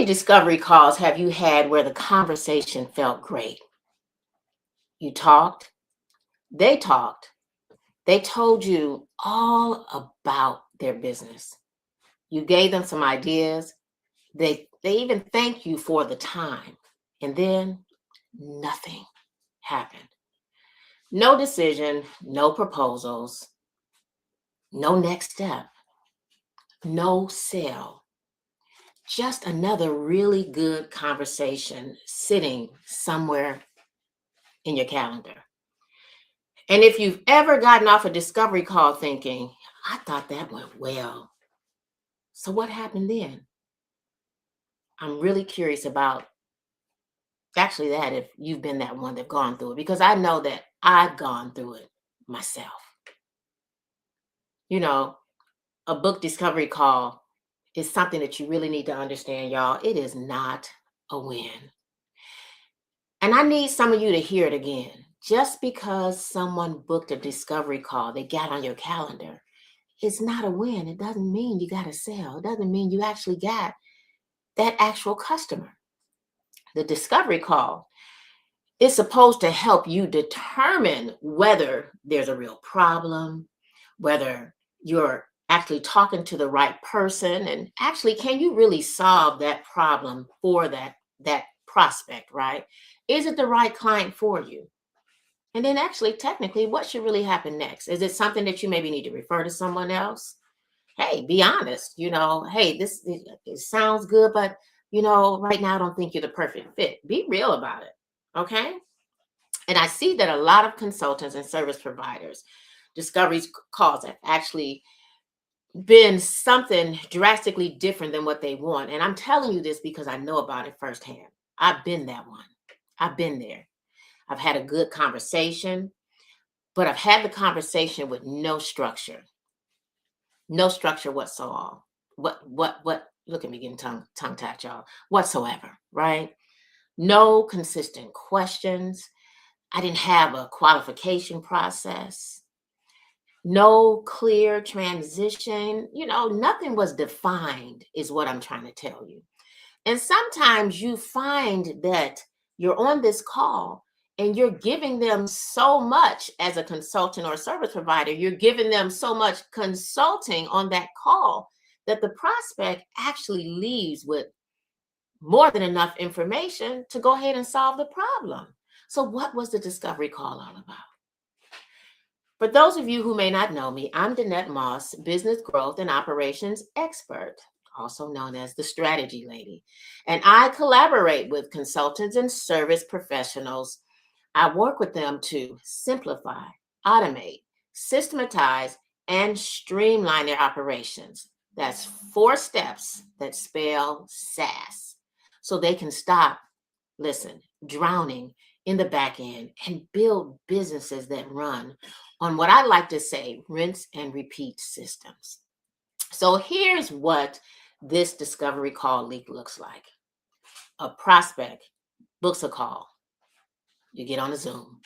many discovery calls have you had where the conversation felt great? You talked, they talked, they told you all about their business. You gave them some ideas. They even thanked you for the time. And then nothing happened. No decision, no proposals, no next step, no sale. Just another really good conversation sitting somewhere in your calendar. And if you've ever gotten off a discovery call thinking, I thought that went well, so what happened then? I'm really curious about actually that if you've been that one that's gone through it, because I know that I've gone through it myself. You know, a book discovery call is something that you really need to understand, y'all. It is not a win. And I need some of you to hear it again. Just because someone booked a discovery call, they got on your calendar, it's not a win. It doesn't mean you got to sell. It doesn't mean you actually got that actual customer. The discovery call is supposed to help you determine whether there's a real problem, whether you're actually talking to the right person, and actually, can you really solve that problem for that prospect, right? Is it the right client for you? And then actually, technically, what should really happen next? Is it something that you maybe need to refer to someone else? Hey, be honest, hey, it sounds good, but right now I don't think you're the perfect fit. Be real about it. Okay. And I see that a lot of consultants and service providers, discoveries calls have actually been something drastically different than what they want. And I'm telling you this because I know about it firsthand. I've been that one. I've been there. I've had a good conversation, but I've had the conversation with no structure whatsoever. What, look at me getting tongue-tied, y'all, whatsoever, right? No consistent questions. I didn't have a qualification process. No clear transition. Nothing was defined, is what I'm trying to tell you. And sometimes you find that you're on this call and you're giving them so much as a consultant or service provider, you're giving them so much consulting on that call that the prospect actually leaves with more than enough information to go ahead and solve the problem. So what was the discovery call all about? For those of you who may not know me, I'm Danette Moss, business growth and operations expert, also known as the strategy lady. And I collaborate with consultants and service professionals. I work with them to simplify, automate, systematize, and streamline their operations. That's 4 steps that spell SaaS. So they can stop, drowning in the back end and build businesses that run on what I like to say, rinse and repeat systems. So here's what this discovery call leak looks like. A prospect books a call. You get on a Zoom,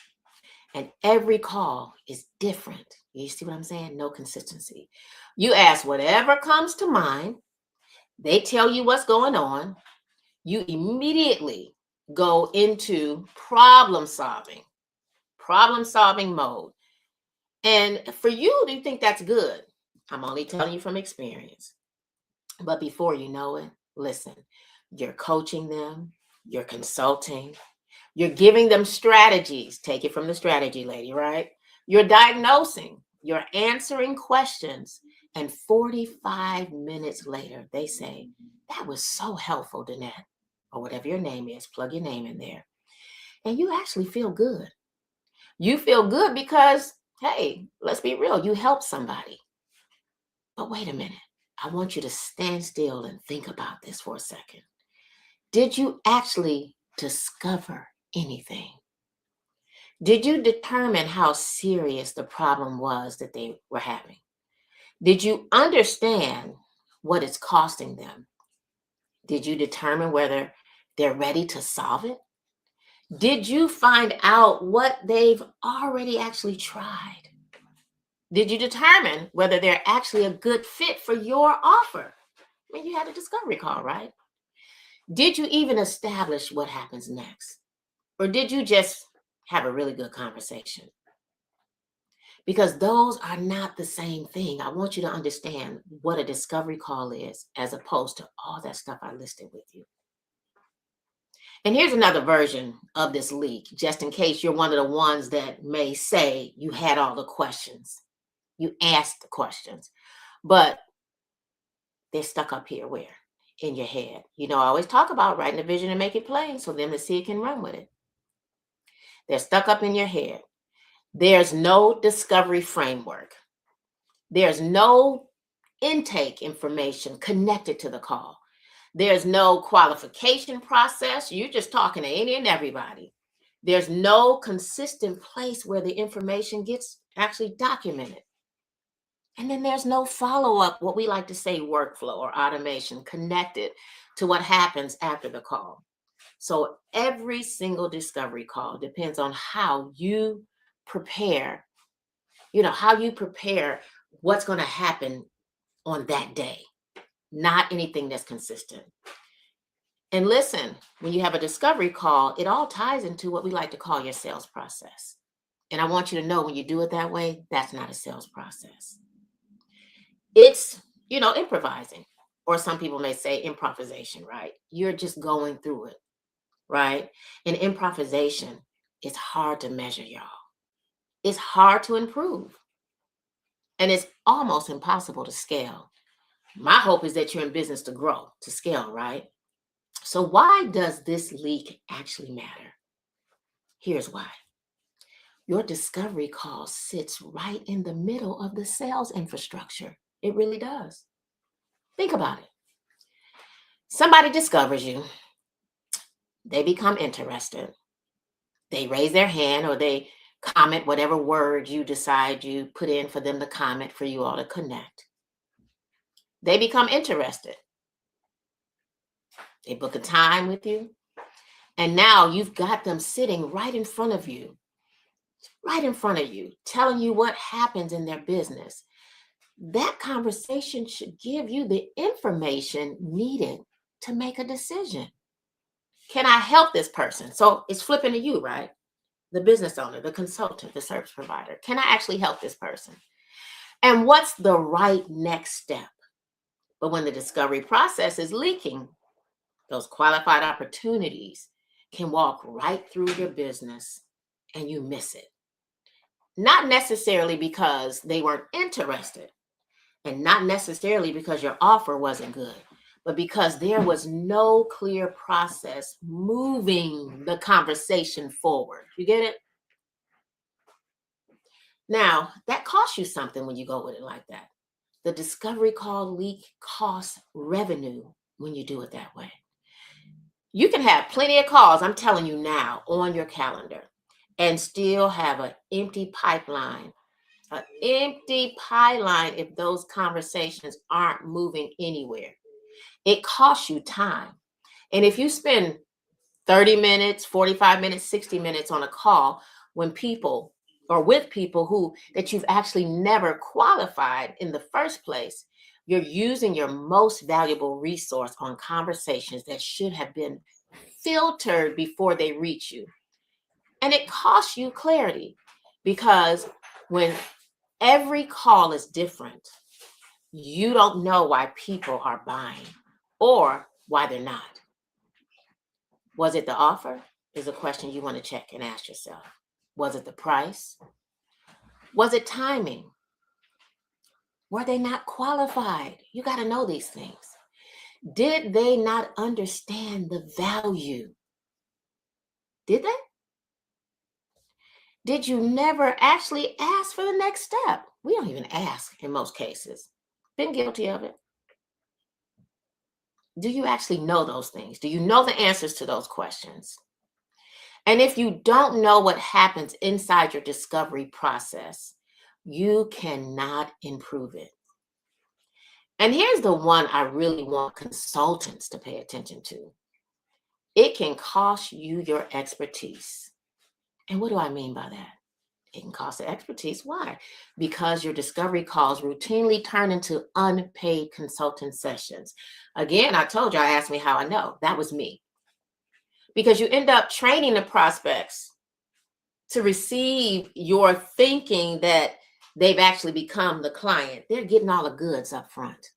and every call is different. You see what I'm saying? No consistency. You ask whatever comes to mind. They tell you what's going on. You immediately go into problem solving mode. And for you, do you think that's good? I'm only telling you from experience. But before you know it, listen, you're coaching them, you're consulting, you're giving them strategies. Take it from the strategy lady, right? You're diagnosing, you're answering questions. And 45 minutes later, they say, that was so helpful, Danette, or whatever your name is, plug your name in there. And you actually feel good. You feel good because, hey, let's be real, you helped somebody. But wait a minute. I want you to stand still and think about this for a second. Did you actually discover anything? Did you determine how serious the problem was that they were having? Did you understand what it's costing them? Did you determine whether they're ready to solve it? Did you find out what they've already actually tried? Did you determine whether they're actually a good fit for your offer? I mean, you had a discovery call, right? Did you even establish what happens next? Or did you just have a really good conversation? Because those are not the same thing. I want you to understand what a discovery call is as opposed to all that stuff I listed with you. And here's another version of this leak, just in case you're one of the ones that may say you had all the questions, you asked the questions, but they're stuck up here where? In your head. You know, I always talk about writing a vision and make it plain so them to see it can run with it. They're stuck up in your head. There's no discovery framework. There's no intake information connected to the call. There's no qualification process. You're just talking to any and everybody. There's no consistent place where the information gets actually documented. And then there's no follow-up, what we like to say workflow or automation connected to what happens after the call. So every single discovery call depends on how you prepare, how you prepare what's going to happen on that day, not anything that's consistent. And listen, when you have a discovery call, it all ties into what we like to call your sales process. And I want you to know when you do it that way, that's not a sales process. It's, improvising, or some people may say improvisation, right? You're just going through it, right? And improvisation is hard to measure, y'all. It's hard to improve. And it's almost impossible to scale. My hope is that you're in business to grow, to scale, right? So why does this leak actually matter? Here's why. Your discovery call sits right in the middle of the sales infrastructure. It really does. Think about it. Somebody discovers you. They become interested. They raise their hand or they comment whatever word you decide you put in for them to comment for you all to connect. They become interested. They book a time with you. And now you've got them sitting right in front of you, telling you what happens in their business. That conversation should give you the information needed to make a decision. Can I help this person? So it's flipping to you, right? The business owner, the consultant, the service provider. Can I actually help this person? And what's the right next step? But when the discovery process is leaking, those qualified opportunities can walk right through your business and you miss it. Not necessarily because they weren't interested, and not necessarily because your offer wasn't good, but because there was no clear process moving the conversation forward. You get it? Now, that costs you something when you go with it like that. The discovery call leak costs revenue when you do it that way. You can have plenty of calls, I'm telling you now, on your calendar and still have an empty pipeline. An empty pipeline if those conversations aren't moving anywhere. It costs you time. And if you spend 30 minutes, 45 minutes, 60 minutes on a call when people or with people that you've actually never qualified in the first place, you're using your most valuable resource on conversations that should have been filtered before they reach you. And it costs you clarity because when every call is different, you don't know why people are buying or why they're not. Was it the offer? Is a question you want to check and ask yourself. Was it the price? Was it timing? Were they not qualified? You got to know these things. Did they not understand the value? Did they? Did you never actually ask for the next step? We don't even ask in most cases. Been guilty of it. Do you actually know those things? Do you know the answers to those questions? And if you don't know what happens inside your discovery process, you cannot improve it. And here's the one I really want consultants to pay attention to. It can cost you your expertise. And what do I mean by that? It can cost the expertise. Why? Because your discovery calls routinely turn into unpaid consultant sessions. Again, I told you, I asked me how I know. That was me. Because you end up training the prospects to receive your thinking that they've actually become the client. They're getting all the goods up front.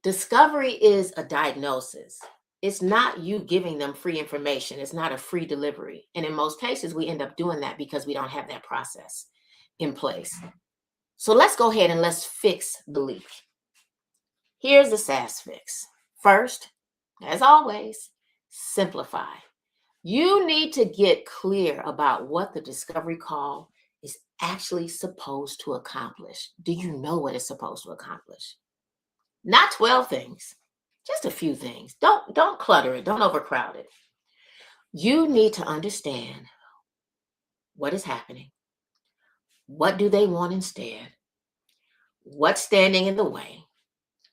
Discovery is a diagnosis. It's not you giving them free information. It's not a free delivery. And in most cases, we end up doing that because we don't have that process in place. So let's go ahead and let's fix the leak. Here's the SaaS fix. First, as always, simplify. You need to get clear about what the discovery call is actually supposed to accomplish. Do you know what it's supposed to accomplish? Not 12 things, just a few things. Don't clutter it. Don't overcrowd it. You need to understand what is happening. What do they want instead? What's standing in the way?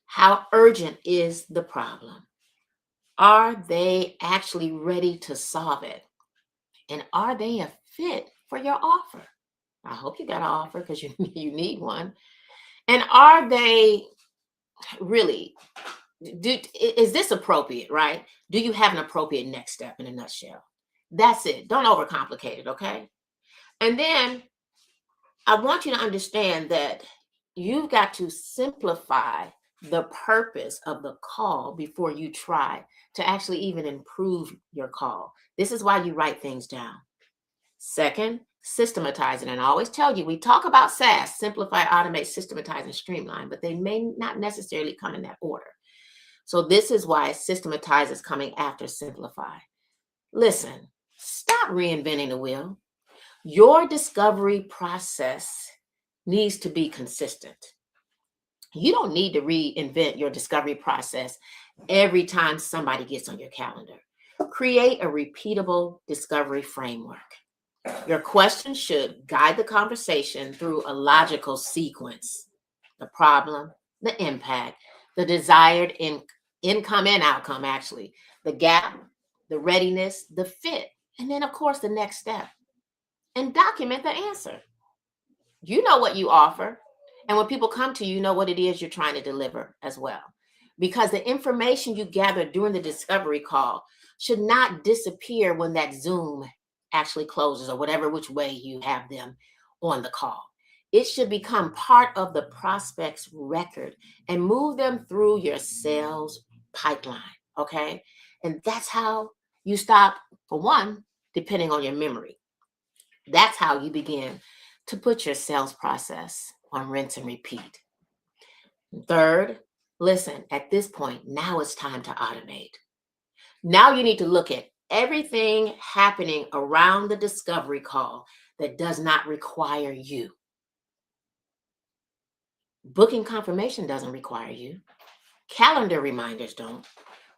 How urgent is the problem? Are they actually ready to solve it? And are they a fit for your offer? I hope you got an offer because you need one. And are they really, is this appropriate, right? Do you have an appropriate next step in a nutshell? That's it. Don't overcomplicate it, okay? And then I want you to understand that you've got to simplify the purpose of the call before you try to actually even improve your call. This is why you write things down. Second, systematize it. And I always tell you, we talk about SaaS, simplify, automate, systematize, and streamline, but they may not necessarily come in that order. So this is why systematize is coming after simplify. Listen, stop reinventing the wheel. Your discovery process needs to be consistent. You don't need to reinvent your discovery process every time somebody gets on your calendar. Create a repeatable discovery framework. Your questions should guide the conversation through a logical sequence. The problem, the impact, the desired income and outcome, actually, the gap, the readiness, the fit, and then, of course, the next step. And document the answer. You know what you offer. And when people come to you, you know what it is you're trying to deliver as well. Because the information you gather during the discovery call should not disappear when that Zoom actually closes or whatever which way you have them on the call. It should become part of the prospect's record and move them through your sales pipeline, okay? And that's how you stop, for one, depending on your memory. That's how you begin to put your sales process on rinse and repeat. Third, listen, at this point, now it's time to automate. Now you need to look at everything happening around the discovery call that does not require you. Booking confirmation doesn't require you. Calendar reminders don't.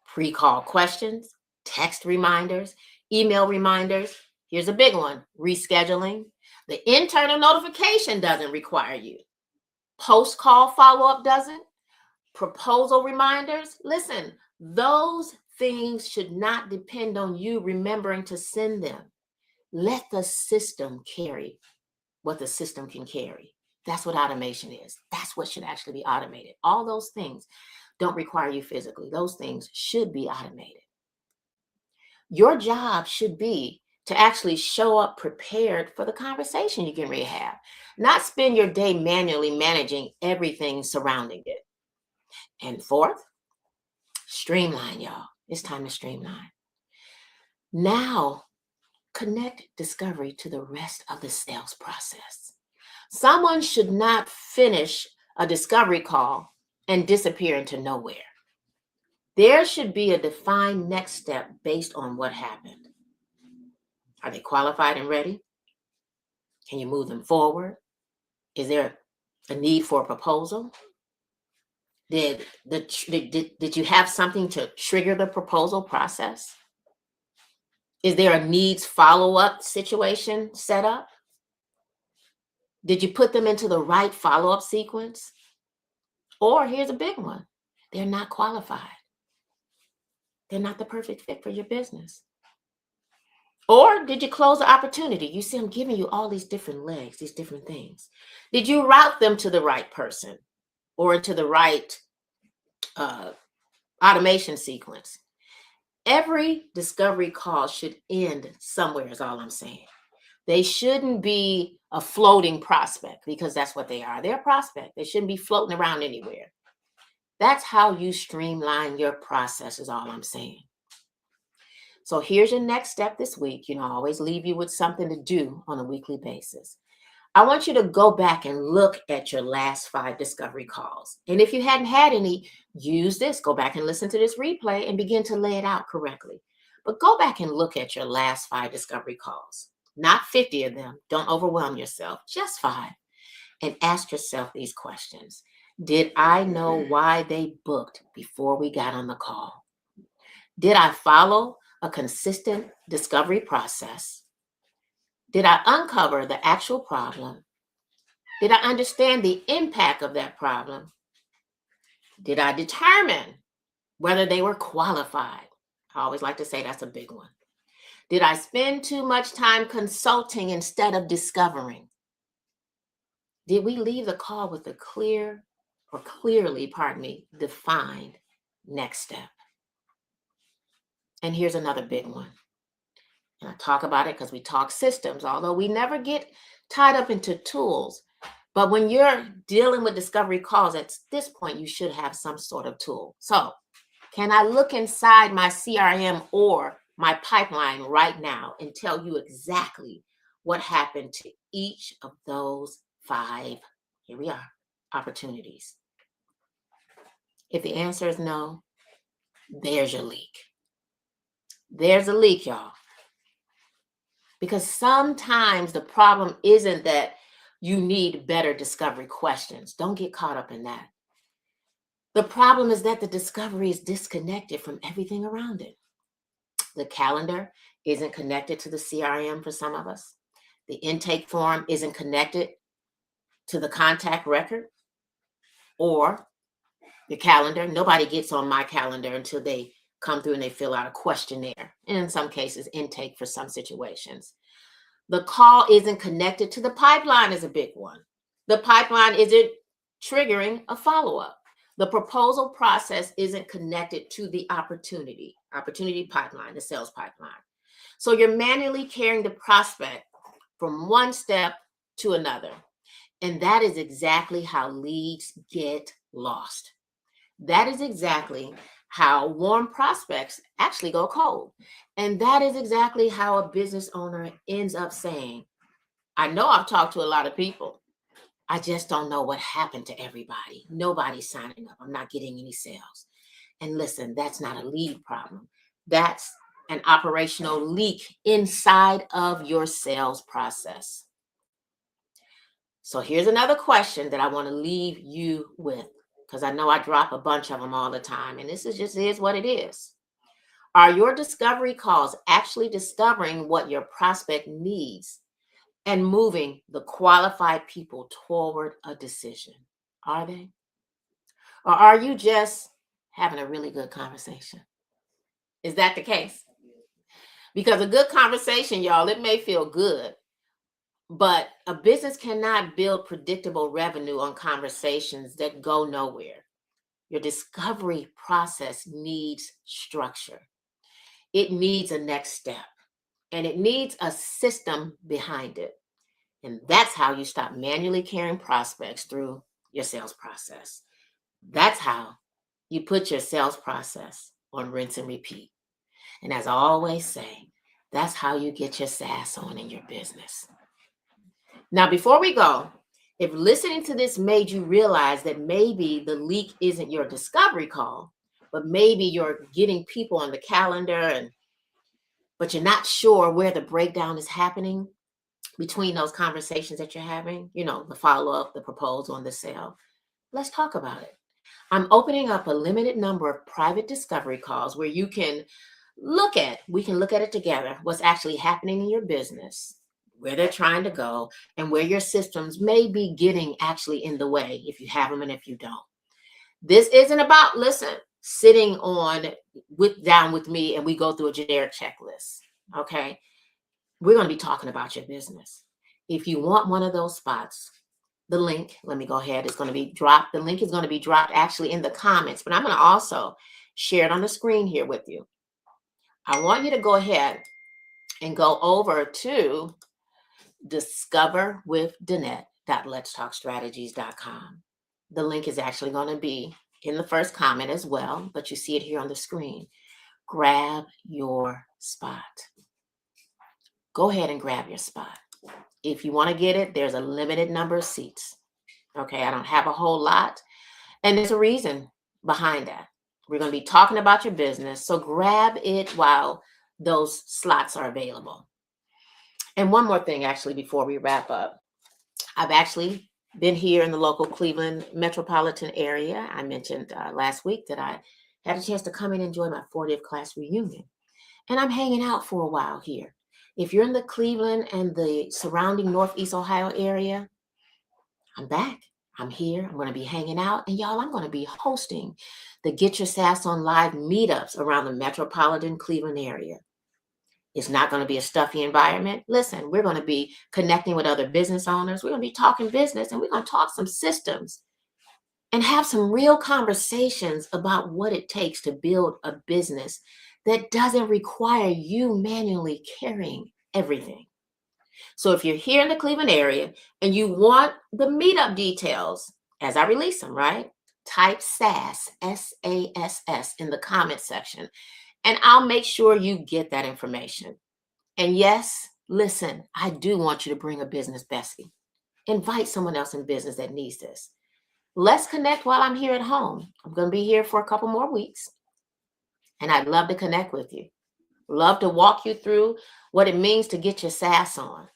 Pre-call questions, text reminders, email reminders. Here's a big one, rescheduling. The internal notification doesn't require you. Post-call follow-up doesn't. Proposal reminders. Listen, those things should not depend on you remembering to send them. Let the system carry what the system can carry. That's what automation is. That's what should actually be automated. All those things don't require you physically. Those things should be automated. Your job should be to actually show up prepared for the conversation you can really have, not spend your day manually managing everything surrounding it. And fourth, streamline, y'all. It's time to streamline. Now, connect discovery to the rest of the sales process. Someone should not finish a discovery call and disappear into nowhere. There should be a defined next step based on what happened. Are they qualified and ready? Can you move them forward? Is there a need for a proposal? Did you have something to trigger the proposal process? Is there a needs follow-up situation set up? Did you put them into the right follow-up sequence? Or here's a big one, they're not qualified. They're not the perfect fit for your business. Or did you close the opportunity? You see, I'm giving you all these different legs, these different things. Did you route them to the right person or to the right uh, automation sequence? Every discovery call should end somewhere, is all I'm saying. They shouldn't be a floating prospect, because that's what they are. They're a prospect. They shouldn't be floating around anywhere. That's how you streamline your process, is all I'm saying. So here's your next step this week. I always leave you with something to do on a weekly basis. I want you to go back and look at your last 5 discovery calls. And if you hadn't had any, use this. Go back and listen to this replay and begin to lay it out correctly. But go back and look at your last 5 discovery calls. Not 50 of them. Don't overwhelm yourself. Just 5. And ask yourself these questions. Did I know why they booked before we got on the call? Did I follow a consistent discovery process? Did I uncover the actual problem? Did I understand the impact of that problem? Did I determine whether they were qualified? I always like to say that's a big one. Did I spend too much time consulting instead of discovering? Did we leave the call with a clearly defined next step? And here's another big one. And I talk about it because we talk systems, although we never get tied up into tools. But when you're dealing with discovery calls, at this point, you should have some sort of tool. So can I look inside my CRM or my pipeline right now and tell you exactly what happened to each of those 5, here we are, opportunities? If the answer is no, there's your leak. There's a leak, y'all. Because sometimes the problem isn't that you need better discovery questions. Don't get caught up in that. The problem is that the discovery is disconnected from everything around it. The calendar isn't connected to the CRM for some of us. The intake form isn't connected to the contact record or the calendar. Nobody gets on my calendar until they come through and they fill out a questionnaire. And in some cases, intake for some situations. The call isn't connected to the pipeline is a big one. The pipeline isn't triggering a follow-up. The proposal process isn't connected to the opportunity pipeline, the sales pipeline. So you're manually carrying the prospect from one step to another. And that is exactly how leads get lost. That is exactly how warm prospects actually go cold. And that is exactly how a business owner ends up saying, I know I've talked to a lot of people. I just don't know what happened to everybody. Nobody's signing up. I'm not getting any sales. And listen, that's not a lead problem. That's an operational leak inside of your sales process. So here's another question that I want to leave you with, because I know I drop a bunch of them all the time, and this is what it is. Are your discovery calls actually discovering what your prospect needs and moving the qualified people toward a decision? Are they? Or are you just having a really good conversation? Is that the case? Because a good conversation, y'all, it may feel good, but a business cannot build predictable revenue on conversations that go nowhere. Your discovery process needs structure. It needs a next step, and it needs a system behind it. And that's how you stop manually carrying prospects through your sales process. That's how you put your sales process on rinse and repeat. And as I always say, that's how you get your SaaS on in your business. Now, before we go, if listening to this made you realize that maybe the leak isn't your discovery call, but maybe you're getting people on the calendar, but you're not sure where the breakdown is happening between those conversations that you're having, the follow-up, the proposal, and the sale, let's talk about it. I'm opening up a limited number of private discovery calls where we can look at it together, what's actually happening in your business, where they're trying to go, and where your systems may be getting actually in the way, if you have them and if you don't. This isn't about, sitting down with me and we go through a generic checklist, okay? we're going to be talking about your business. If you want one of those spots, the link, let me go ahead, it's going to be dropped. The link is going to be dropped actually in the comments, but I'm going to also share it on the screen here with you. I want you to go ahead and go over to discoverwithdanette.letstalkstrategies.com. The link is actually going to be in the first comment as well, but you see it here on the screen. Grab your spot. Go ahead and grab your spot. If you want to get it, there's a limited number of seats. Okay, I don't have a whole lot. And there's a reason behind that. We're going to be talking about your business. So grab it while those slots are available. And one more thing, actually, before we wrap up. I've actually been here in the local Cleveland metropolitan area. I mentioned last week that I had a chance to come and enjoy my 40th class reunion. And I'm hanging out for a while here. If you're in the Cleveland and the surrounding Northeast Ohio area, I'm back. I'm here. I'm going to be hanging out. And y'all, I'm going to be hosting the Get Your Sass On Live meetups around the metropolitan Cleveland area. It's not going to be a stuffy environment. Listen, we're going to be connecting with other business owners. We're going to be talking business, and we're going to talk some systems and have some real conversations about what it takes to build a business that doesn't require you manually carrying everything. So if you're here in the Cleveland area and you want the meetup details as I release them, right? Type SASS, S-A-S-S in the comment section, and I'll make sure you get that information. And yes, listen, I do want you to bring a business bestie. Invite someone else in business that needs this. Let's connect while I'm here at home. I'm going to be here for a couple more weeks, and I'd love to connect with you. Love to walk you through what it means to get your sass on.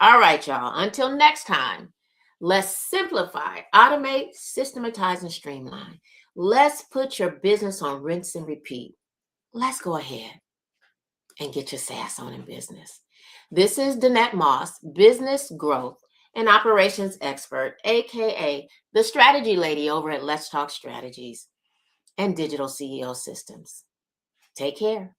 All right, y'all. Until next time, let's simplify, automate, systematize, and streamline. Let's put your business on rinse and repeat. Let's go ahead and get your sass on in business. This is Danette Moss, business growth and operations expert, aka the strategy lady over at Let's Talk Strategies and Digital CEO Systems. Take care.